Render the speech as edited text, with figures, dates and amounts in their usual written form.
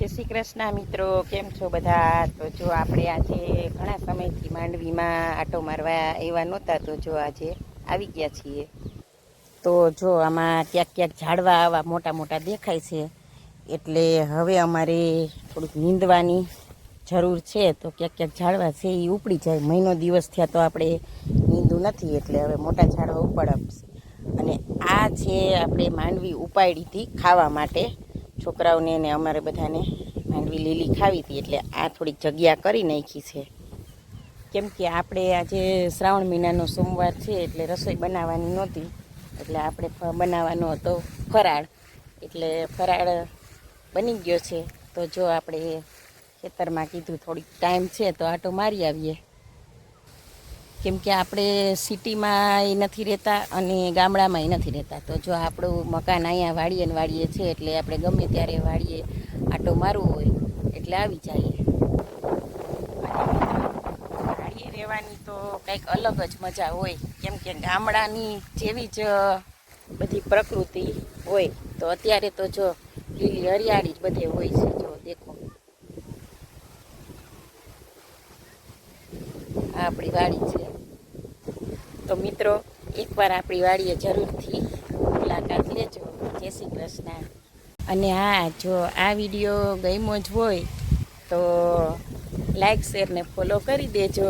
જય શ્રી કૃષ્ણ મિત્રો, કેમ છો બધા? તો જો આપણે આજે ઘણા સમયથી માંડવીમાં આટો મારવા એવા નહોતા, તો જો આજે આવી ગયા છીએ. તો જો આમાં ક્યાંક ક્યાંક ઝાડવા આવા મોટા મોટા દેખાય છે, એટલે હવે અમારે થોડુંક નીંદવાની જરૂર છે. તો ક્યાંક ક્યાંક ઝાડવા છે એ ઉપડી જાય. મહિનો દિવસ થયા તો આપણે નીંદું નથી, એટલે હવે મોટા ઝાડવા ઉપાડશે. અને આ છે આપણે માંડવી ઉપાડી હતી ખાવા માટે, છોકરાઓને ને અમારે બધાને માંડવી લીલી ખાવી હતી, એટલે આ થોડીક જગ્યા કરી નાખી છે. કેમ કે આપણે આજે શ્રાવણ મહિનાનો સોમવાર છે, એટલે રસોઈ બનાવવાની નહોતી, એટલે આપણે બનાવવાનો હતો ફરાળ. એટલે ફરાળ બની ગયો છે. તો જો આપણે ખેતરમાં કીધું થોડીક ટાઈમ છે તો આટો મારી આવીએ. કેમ કે આપણે સિટીમાં એ નથી રહેતા અને ગામડામાં એ નથી રહેતા. તો જો આપણું મકાન અહીંયા વાડીએ ને વાડીએ છે, એટલે આપણે ગમે ત્યારે વાડીએ આટો મારવો હોય એટલે આવી જઈએ. વાડીએ રહેવાની તો કંઈક અલગ જ મજા હોય. કેમ કે ગામડાની જેવી જ બધી પ્રકૃતિ હોય. તો અત્યારે તો જો લીલી હરિયાળી જ બધે હોય છે. જો દેખો, આ આપણી વાડી છે. તો મિત્રો, એકવાર આપણી વાડીએ જરૂરથી મુલાકાત લેજો. જય શ્રી કૃષ્ણ. અને હા, જો આ વિડીયો ગમ્યો જ હોય તો લાઈક શેર ને ફોલો કરી દેજો.